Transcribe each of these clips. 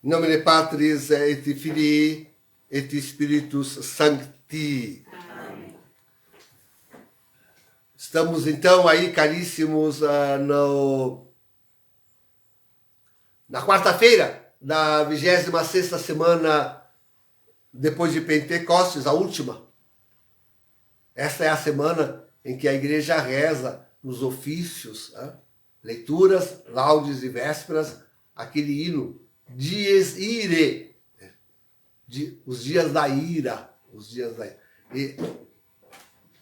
In nomine Patris et Filii et Spiritus Sancti. Amém. Estamos então aí, caríssimos, na quarta-feira da 26ª semana depois de Pentecostes, a última. Esta é a semana em que a igreja reza nos ofícios, leituras, laudes e vésperas, aquele hino, Dies Irae, os dias da ira, os dias da ira. E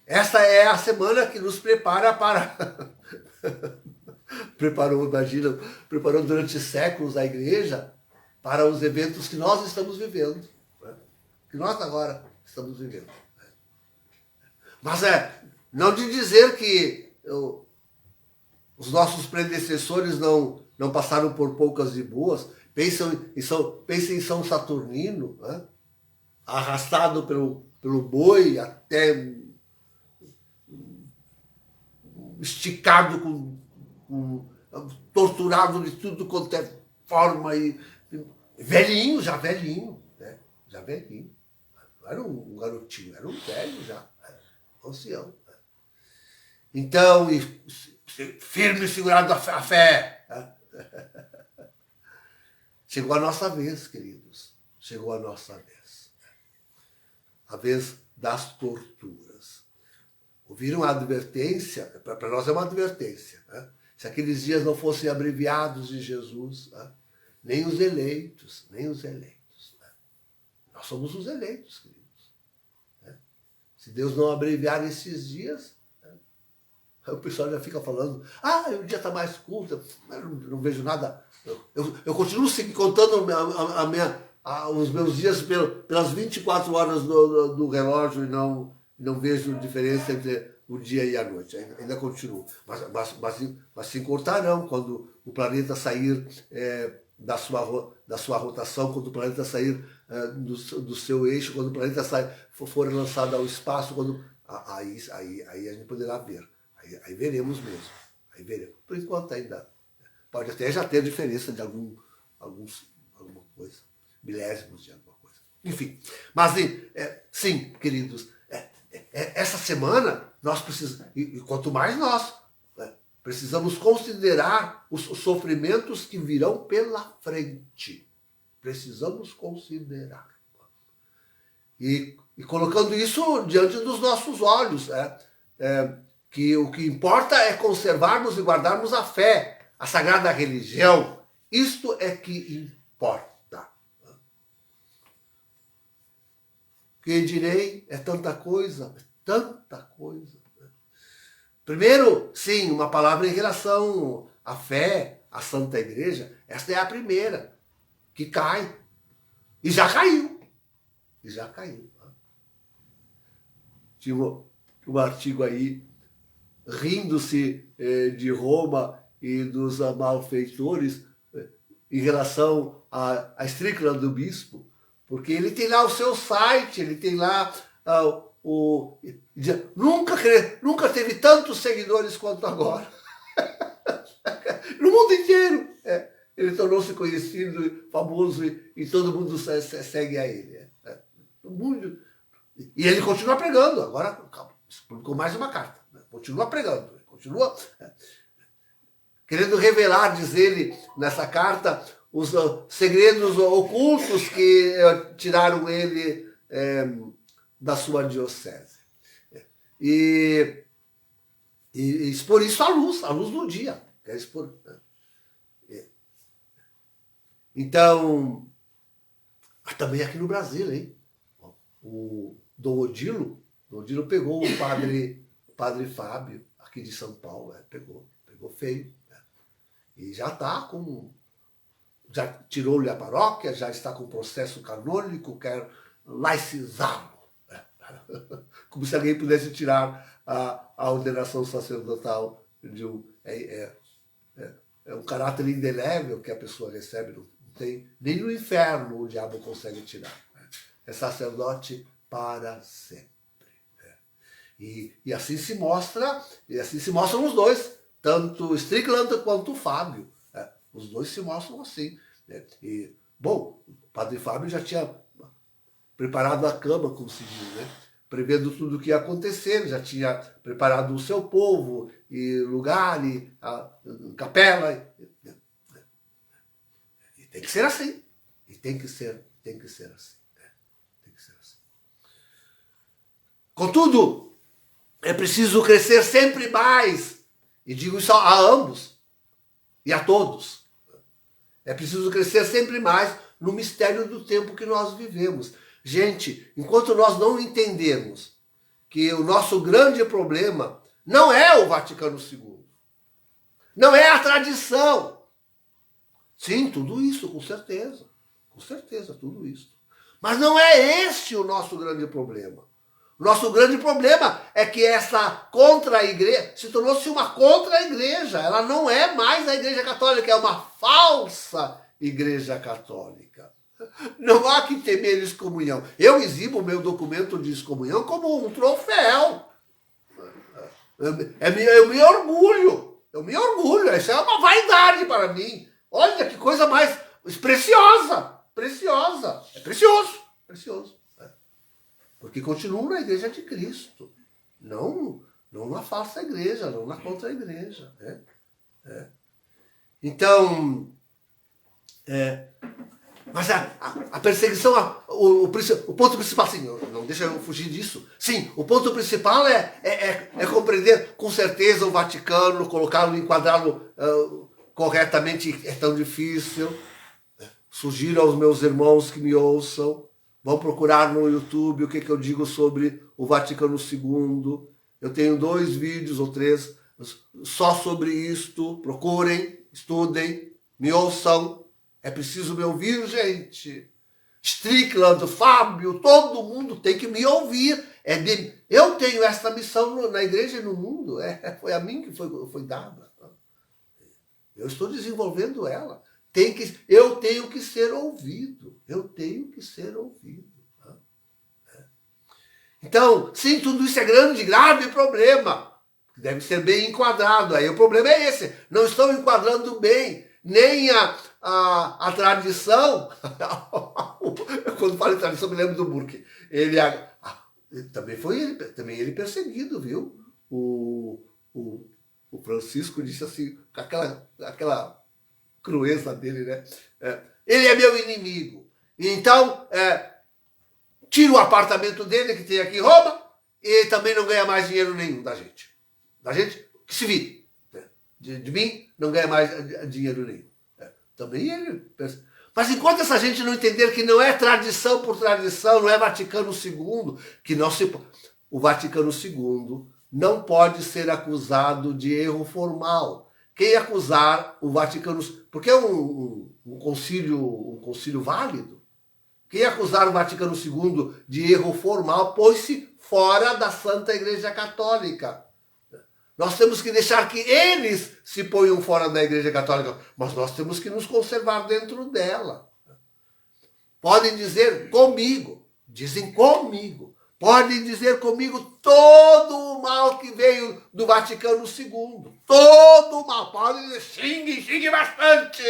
esta é a semana que nos prepara para... preparou durante séculos a igreja para os eventos que nós estamos vivendo, que nós agora estamos vivendo. Mas não de dizer que os nossos predecessores não passaram por poucas e boas. Pensem em São Saturnino, arrastado pelo boi, até esticado, torturado de tudo quanto é forma, e velhinho, já velhinho. Não era um garotinho, era um velho já, ancião. Então, firme e segurado a fé. Chegou a nossa vez, queridos. Chegou a nossa vez. A vez das torturas. Ouviram a advertência? Para nós é uma advertência. Se aqueles dias não fossem abreviados de Jesus, nem os eleitos. Nós somos os eleitos, queridos. Se Deus não abreviar esses dias, o pessoal já fica falando, o dia está mais curto, eu não vejo nada. Eu continuo contando os meus dias pelas 24 horas do relógio e não vejo diferença entre o dia e a noite. Ainda continuo. Mas se encurtarão quando o planeta sair da sua rotação, quando o planeta sair do seu eixo, quando o planeta for lançado ao espaço, aí a gente poderá ver. Aí veremos mesmo. Aí veremos. Por enquanto ainda pode até já ter diferença de alguma coisa, milésimos de alguma coisa. Enfim, mas sim, queridos, essa semana nós precisamos, e quanto mais nós, precisamos considerar os sofrimentos que virão pela frente. Precisamos considerar. E colocando isso diante dos nossos olhos, que o que importa é conservarmos e guardarmos a fé, a sagrada religião. Isto é que importa. O que direi? É tanta coisa. Primeiro, sim, uma palavra em relação à fé, à Santa Igreja. Esta é a primeira que cai. E já caiu. Tinha um artigo aí, rindo-se de Roma e dos malfeitores em relação à estricla do bispo, porque ele tem lá o seu site, ele tem lá nunca teve tantos seguidores quanto agora. No mundo inteiro. Ele tornou-se conhecido, famoso, e todo mundo segue a ele. E ele continua pregando. Agora publicou mais uma carta. Continua pregando. Continua querendo revelar, diz ele, nessa carta, os segredos ocultos que tiraram ele da sua diocese. E expor isso à luz do dia. Quer expor. Então, também aqui no Brasil, hein? O Dom Odilo pegou o padre Fábio, aqui de São Paulo, pegou feio. E já está já tirou-lhe a paróquia, já está com processo canônico, quer laicizá-lo. Como se alguém pudesse tirar a ordenação sacerdotal de um... É um caráter indelével que a pessoa recebe, não tem, nem no inferno o diabo consegue tirar. É sacerdote para sempre. E assim se mostram os dois, tanto Strickland quanto o Fábio. Os dois se mostram assim. E Bom, o padre Fábio já tinha preparado a cama, como se diz, né? Prevendo tudo o que ia acontecer, já tinha preparado o seu povo, e lugar, e a capela. E tem que ser assim. E tem que ser assim. Tem que ser assim. Contudo, é preciso crescer sempre mais. E digo isso a ambos e a todos. É preciso crescer sempre mais no mistério do tempo que nós vivemos. Gente, enquanto nós não entendermos que o nosso grande problema não é o Vaticano II, não é a tradição. Sim, tudo isso, com certeza. Com certeza, tudo isso. Mas não é este o nosso grande problema. O nosso grande problema é que essa contra-igreja se tornou-se uma contra-igreja. Ela não é mais a Igreja Católica, é uma falsa Igreja Católica. Não há que temer excomunhão. Eu exibo o meu documento de excomunhão como um troféu. Eu me orgulho. Eu me orgulho. Isso é uma vaidade para mim. Olha que coisa mais preciosa. Preciosa. É precioso. Precioso. Porque continuo na Igreja de Cristo. Não na falsa igreja, não na contra-igreja. Então, mas a perseguição, o ponto principal, assim, não deixa eu fugir disso. Sim, o ponto principal é compreender com certeza o Vaticano, colocá-lo, enquadrá-lo corretamente é tão difícil. Sugiro aos meus irmãos que me ouçam, vão procurar no YouTube o que eu digo sobre o Vaticano II. Eu tenho 2 vídeos ou 3 só sobre isto. Procurem, estudem, me ouçam. É preciso me ouvir, gente. Strickland, Fábio, todo mundo tem que me ouvir. Eu tenho essa missão na igreja e no mundo. Foi a mim que foi dada. Eu estou desenvolvendo ela. Eu tenho que ser ouvido. Eu tenho que ser ouvido. Então, sim, tudo isso é grave problema. Deve ser bem enquadrado. Aí o problema é esse. Não estão enquadrando bem nem a tradição. Quando falo em tradição, me lembro do Burke. Também ele perseguido, viu? O Francisco disse assim, com aquela crueza dele, né? Ele é meu inimigo. Então, tira o apartamento dele, que tem aqui em Roma, e ele também não ganha mais dinheiro nenhum da gente. Da gente, que se vire. De mim, não ganha mais dinheiro nenhum. Também ele... Mas enquanto essa gente não entender que não é tradição por tradição, não é Vaticano II, o Vaticano II não pode ser acusado de erro formal. Quem acusar o Vaticano... Porque é um concílio válido. Quem acusar o Vaticano II de erro formal pôs-se fora da Santa Igreja Católica. Nós temos que deixar que eles se ponham fora da Igreja Católica, mas nós temos que nos conservar dentro dela. Podem dizer comigo, dizem comigo, podem dizer comigo todo o mal que veio do Vaticano II. Todo o mal. Podem dizer, xingue bastante.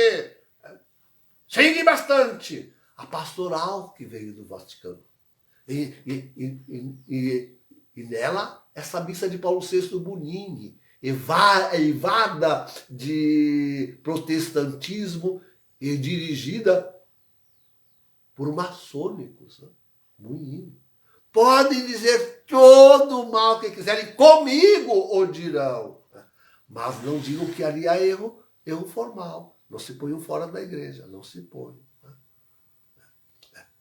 Xingue bastante. A pastoral que veio do Vaticano. E nela, essa missa de Paulo VI Bonini, evada de protestantismo e dirigida por maçônicos. Bonini. Podem dizer todo o mal que quiserem, comigo o dirão. Mas não digam que ali há erro formal. Não se ponham fora da igreja, não se ponham.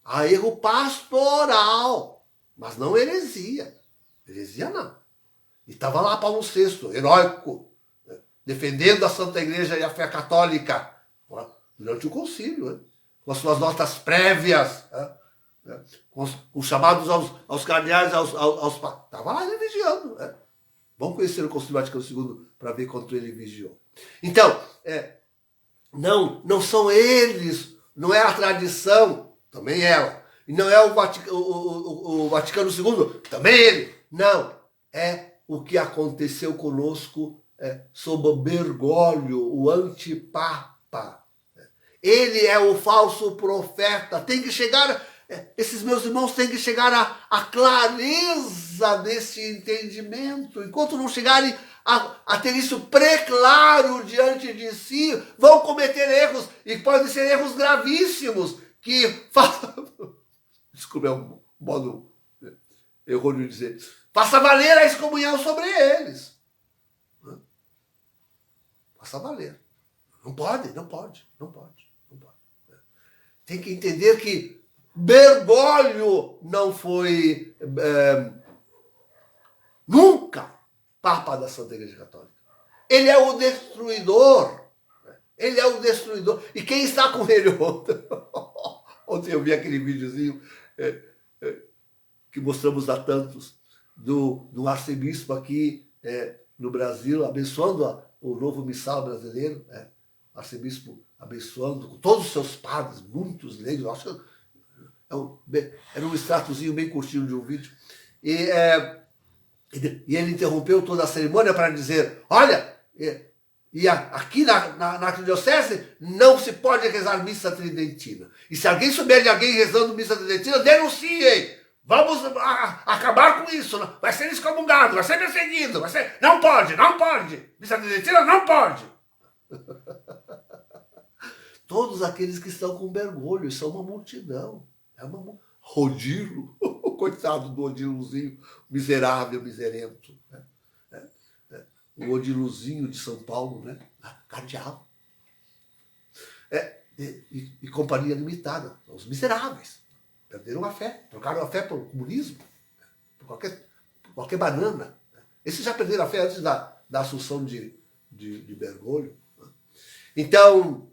Há erro pastoral, mas não heresia. Heresia não. E estava lá Paulo VI, heróico, defendendo a Santa Igreja e a fé católica, durante o concílio, com as suas notas prévias, com os chamados aos cardeais, estava lá ele vigiando. Vamos conhecer o Concílio Vaticano II para ver quanto ele vigiou. Então, não são eles, não é a tradição, também ela. E não é o Vaticano II, também ele. Não, é o que aconteceu conosco sob Bergoglio, o antipapa. Ele é o falso profeta. Tem que chegar, esses meus irmãos têm que chegar à clareza desse entendimento. Enquanto não chegarem a ter isso preclaro diante de si, vão cometer erros, e podem ser erros gravíssimos, que desculpe, é um modo errôneo de dizer, faça valer a excomunhão sobre eles. Faça valer. Não pode. Tem que entender que Bergoglio não foi nunca Papa da Santa Igreja Católica. Ele é o destruidor. Ele é o destruidor. E quem está com ele ontem? Ontem eu vi aquele videozinho que mostramos a tantos do arcebispo aqui no Brasil, abençoando o novo missal brasileiro, arcebispo abençoando com todos os seus padres, muitos leigos, acho que era um extratozinho bem curtinho de um vídeo, e ele interrompeu toda a cerimônia para dizer, olha, aqui na arquidiocese não se pode rezar missa tridentina, e se alguém souber de alguém rezando missa tridentina, denunciem. Vamos acabar com isso. Vai ser excomungado, vai ser perseguido, vai ser... Não pode. Missa tridentina não pode. Todos aqueles que estão com Bergoglio, são uma multidão. Rodilo, coitado do Odiluzinho, miserável, miserento. O Odiluzinho de São Paulo, né? Cardeal. E companhia limitada, os miseráveis. Perderam a fé, trocaram a fé pelo comunismo, por qualquer banana. Esses já perderam a fé antes da assunção de Bergoglio. Então,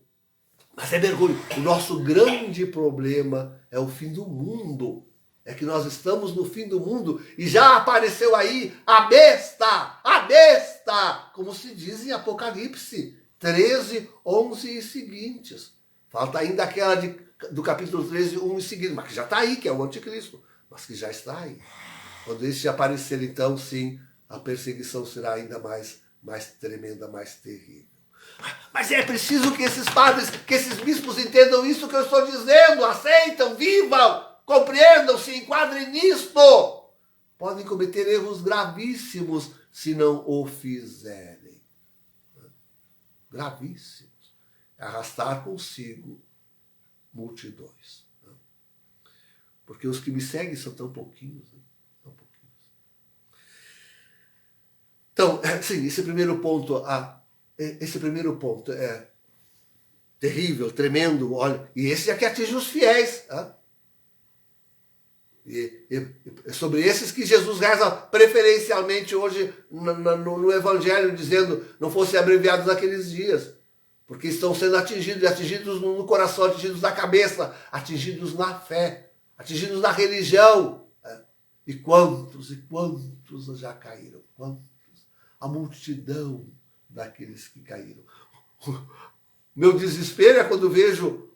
mas é Bergoglio. O nosso grande problema é o fim do mundo. É que nós estamos no fim do mundo e já apareceu aí a besta, como se diz em Apocalipse 13, 11 e seguintes. Falta ainda aquela do capítulo 13, 1 e seguinte, mas que já está aí, que é o anticristo, mas que já está aí. Quando este aparecer, então, sim, a perseguição será ainda mais tremenda, mais terrível. Mas é preciso que esses padres, que esses bispos entendam isso que eu estou dizendo, aceitam, vivam, compreendam, se enquadrem nisto. Podem cometer erros gravíssimos se não o fizerem. Gravíssimos. Arrastar consigo multidões. Porque os que me seguem são tão pouquinhos. Tão pouquinhos. Então, sim, esse primeiro ponto é terrível, tremendo, olha, e esse é que atinge os fiéis. E é sobre esses que Jesus reza preferencialmente hoje no Evangelho, dizendo, não fossem abreviados naqueles dias. Porque estão sendo atingidos no coração, atingidos na cabeça, atingidos na fé, atingidos na religião. E quantos já caíram? Quantos? A multidão daqueles que caíram. Meu desespero é quando vejo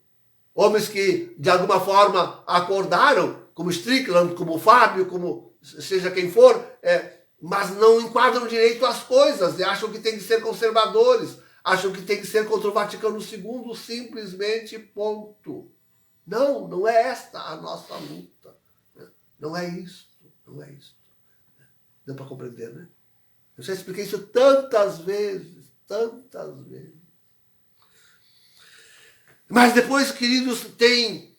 homens que, de alguma forma, acordaram, como Strickland, como Fábio, como seja quem for, mas não enquadram direito as coisas, e acham que tem que ser conservadores, acham que tem que ser contra o Vaticano II, simplesmente ponto. Não é esta a nossa luta. Não é isto. Deu para compreender, né? Eu já expliquei isso tantas vezes. Mas depois, queridos, tem...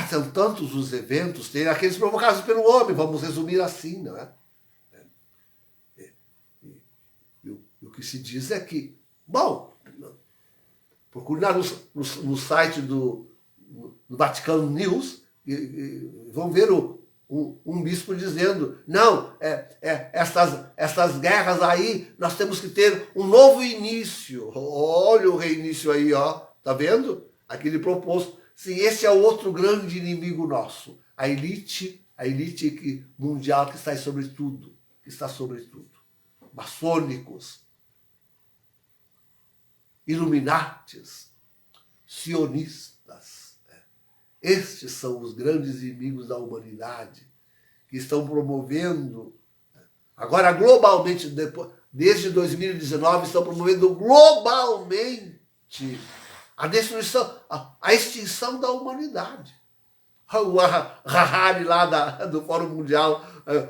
são tantos os eventos, tem aqueles provocados pelo homem, vamos resumir assim, não é? O que se diz é que, bom, procure lá no site do Vaticano News e vão ver um bispo dizendo, não, essas guerras aí, nós temos que ter um novo início. Olha o reinício aí, ó, tá vendo? Aquele proposto. Sim, esse é o outro grande inimigo nosso, a elite mundial que está sobre tudo, maçônicos, iluminatis, sionistas. Estes são os grandes inimigos da humanidade que estão promovendo, agora globalmente, desde 2019, estão promovendo globalmente a destruição, a extinção da humanidade. O Harari lá do Fórum Mundial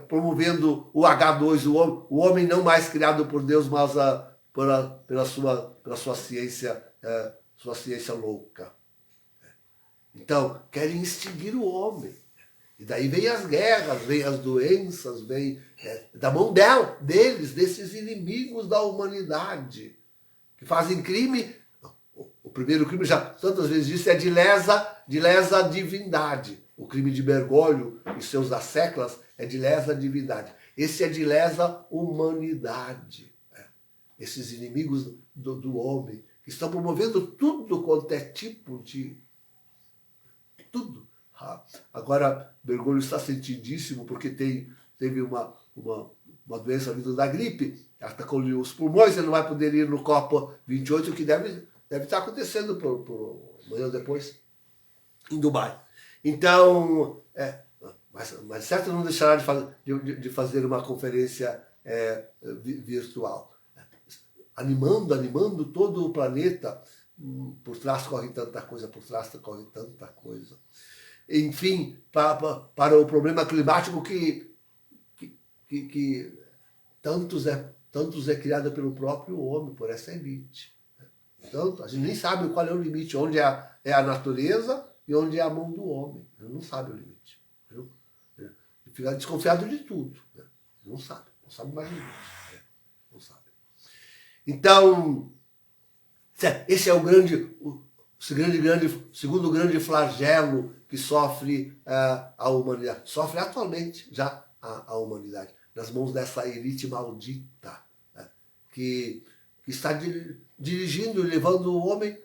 promovendo o H2, o homem não mais criado por Deus, mas pela sua ciência louca. Então, querem extinguir o homem. E daí vem as guerras, vem as doenças, vem da mão deles, desses inimigos da humanidade, que fazem crime. O primeiro crime, já tantas vezes disse, é de lesa divindade. O crime de Bergoglio e seus asseclas é de lesa divindade. Esse é de lesa humanidade. Esses inimigos do homem, que estão promovendo tudo quanto é tipo de... Tudo. Agora, Bergoglio está sentidíssimo porque teve uma doença vinda da gripe, atacou os pulmões, ele não vai poder ir no COP28, o que deve estar acontecendo por amanhã ou depois, em Dubai. Então, mas certo não deixará de fazer uma conferência virtual. Animando todo o planeta, por trás corre tanta coisa, Enfim, para o problema climático que tantos é criado pelo próprio homem, por essa elite. Tanto, a gente nem sabe qual é o limite, onde é a natureza e onde é a mão do homem. Ele não sabe o limite. Ele fica desconfiado de tudo. Né? Não sabe mais o limite. Não sabe. Então, esse é o segundo grande flagelo que sofre a humanidade. Sofre atualmente já a humanidade, nas mãos dessa elite maldita, né? que está dirigindo e levando o homem,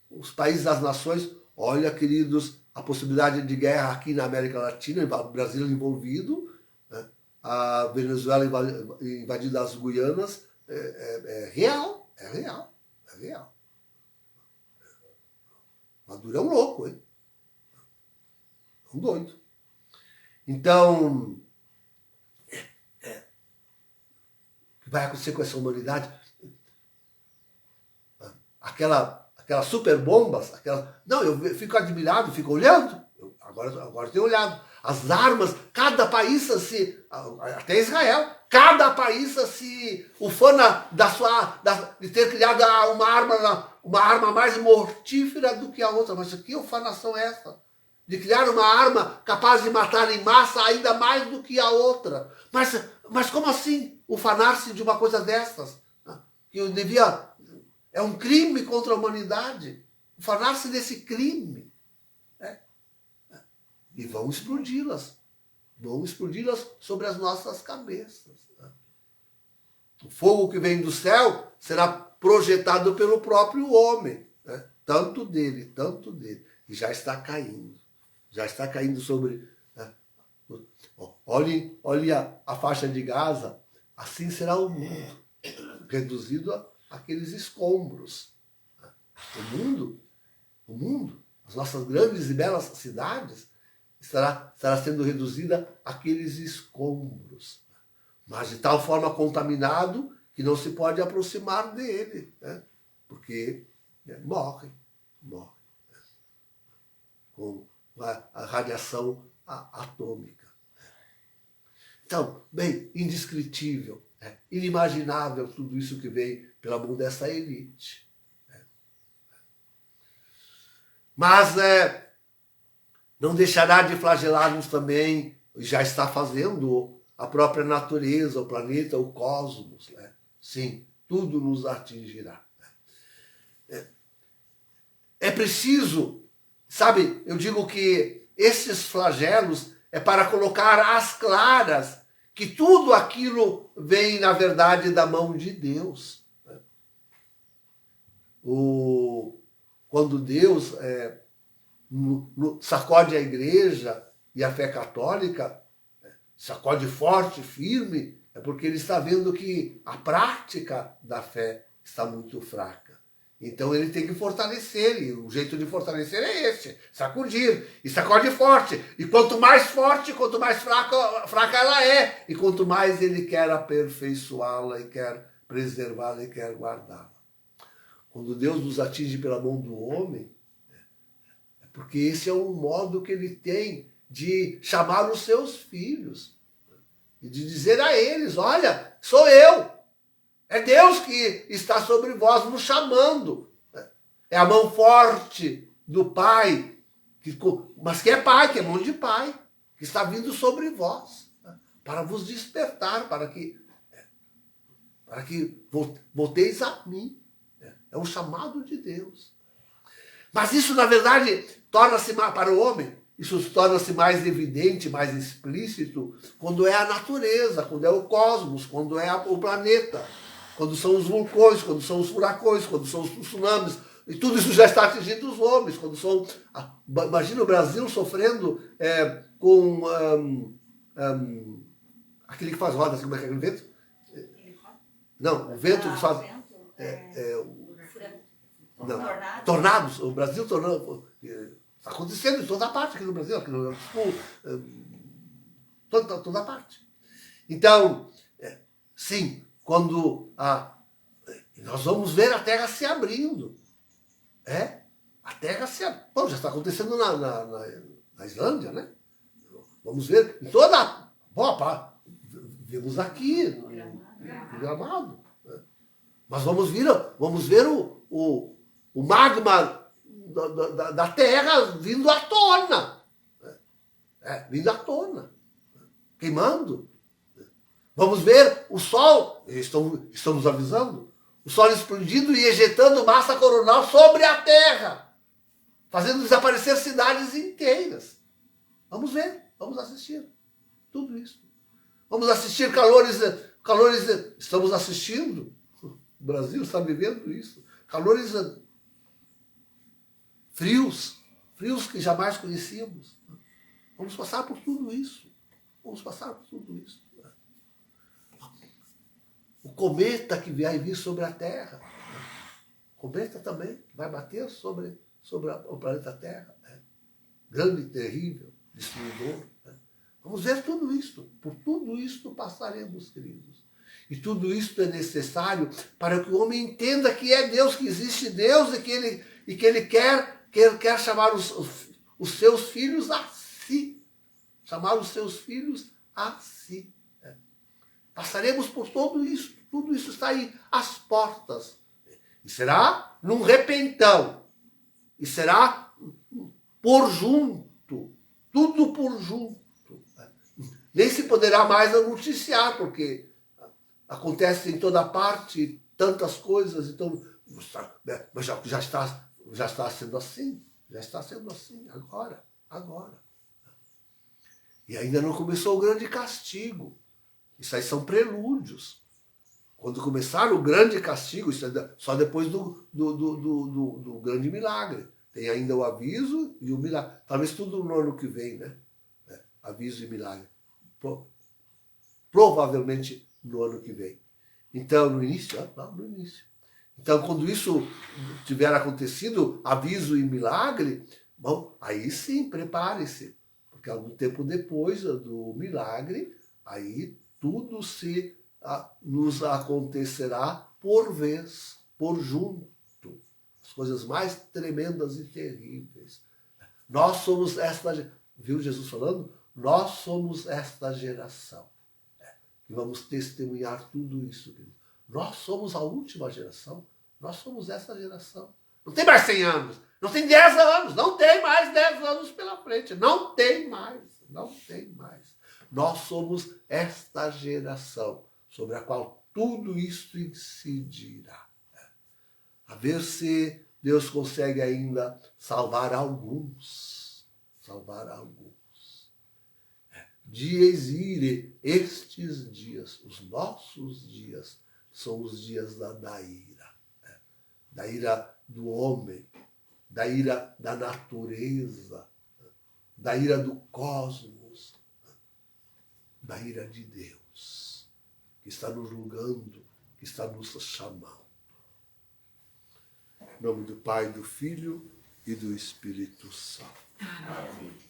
os países das nações. Olha, queridos, a possibilidade de guerra aqui na América Latina, o Brasil envolvido, né? A Venezuela invadida as Guianas, é real. Maduro é um louco, hein? É um doido. Então, o que vai acontecer com essa humanidade? Aquelas super bombas, não, eu fico admirado, fico olhando, agora tenho olhado. As armas, cada país até Israel, cada país se ufana de ter criado uma arma mais mortífera do que a outra. Mas que ufanação é essa? De criar uma arma capaz de matar em massa ainda mais do que a outra. Mas como assim ufanar-se de uma coisa dessas? Que eu devia... É um crime contra a humanidade. Ufanar-se desse crime. E vão explodi-las. Sobre as nossas cabeças. O fogo que vem do céu será projetado pelo próprio homem. Tanto dele. E já está caindo. Sobre... Olhe a faixa de Gaza. Assim será o mundo. Reduzido àqueles escombros. O mundo, as nossas grandes e belas cidades, estará sendo reduzida àqueles escombros. Mas de tal forma contaminado que não se pode aproximar dele, né? Porque morre. Com a radiação atômica. Então, bem, indescritível, inimaginável tudo isso que vem pela mão dessa elite. Mas não deixará de flagelar-nos também, já está fazendo, a própria natureza, o planeta, o cosmos. Sim, tudo nos atingirá. É preciso, sabe, eu digo que esses flagelos é para colocar às claras que tudo aquilo vem, na verdade, da mão de Deus. Quando Deus sacode a igreja e a fé católica, sacode forte, firme, é porque ele está vendo que a prática da fé está muito fraca. Então ele tem que fortalecer, e o jeito de fortalecer é esse, sacudir, e sacode forte. E quanto mais forte, quanto mais fraca ela é, e quanto mais ele quer aperfeiçoá-la, e quer preservá-la, e quer guardá-la. quando Deus nos atinge pela mão do homem, é porque esse é um modo que ele tem de chamar os seus filhos e de dizer a eles, olha, sou eu. É Deus que está sobre vós nos chamando. É a mão forte do Pai, mas que é Pai, que é mão de Pai, que está vindo sobre vós, para vos despertar, para que volteis a mim. É um chamado de Deus. Mas isso, na verdade, torna-se para o homem, isso torna-se mais evidente, mais explícito, quando é a natureza, quando é o cosmos, quando é o planeta, quando são os vulcões, quando são os furacões, quando são os tsunamis, e tudo isso já está atingindo os homens. Quando são, imagina o Brasil sofrendo com aquele que faz rodas, como é que é aquele vento? Não, o vento que faz... Não, tornados. O Brasil tornou... Está acontecendo em toda parte aqui no Brasil, aqui no Sul, toda parte. Então, sim, quando nós vamos ver a Terra se abrindo. A Terra se abrindo. Bom, já está acontecendo na Islândia, né? Vamos ver em toda boa parte. Vimos aqui, no Gramado. Mas vamos ver o magma da Terra vindo à tona. Vindo à tona. Queimando. Vamos ver o Sol, estamos avisando, o Sol explodindo e ejetando massa coronal sobre a Terra, fazendo desaparecer cidades inteiras. Vamos ver, vamos assistir tudo isso. Vamos assistir calores, estamos assistindo, o Brasil está vivendo isso, calores frios que jamais conhecíamos. Vamos passar por tudo isso. O cometa que vai vir sobre a Terra. O cometa também vai bater sobre o planeta Terra. Grande, terrível, destruidor. Vamos ver tudo isso. Por tudo isso passaremos, queridos. E tudo isso é necessário para que o homem entenda que é Deus, que existe Deus e que ele quer chamar os seus filhos a si. Chamar os seus filhos a si. Passaremos por tudo isso está aí às portas. E será num repentão. E será por junto. Tudo por junto. Nem se poderá mais noticiar, porque acontece em toda parte tantas coisas, então, mas já está sendo assim. Já está sendo assim, agora. E ainda não começou o grande castigo. Isso aí são prelúdios. Quando começar o grande castigo, isso é só depois do grande milagre. Tem ainda o aviso e o milagre. Talvez tudo no ano que vem, né? Aviso e milagre. Provavelmente no ano que vem. Então, no início. Então, quando isso tiver acontecido, aviso e milagre, bom, aí sim, prepare-se. Porque algum tempo depois do milagre, aí tudo nos acontecerá por vez, por junto. As coisas mais tremendas e terríveis. Nós somos viu Jesus falando? Nós somos esta geração. Que vamos testemunhar tudo isso, querido. Nós somos a última geração. Nós somos essa geração. Não tem mais 100 anos. Não tem 10 anos. Não tem mais 10 anos pela frente. Não tem mais. Nós somos esta geração sobre a qual tudo isso incidirá. A ver se Deus consegue ainda salvar alguns. Dies ire, estes dias, os nossos dias, são os dias da ira. Da ira do homem, da ira da natureza, da ira do cosmos, da ira de Deus, que está nos julgando, que está nos chamando. Em nome do Pai, do Filho e do Espírito Santo. Amém.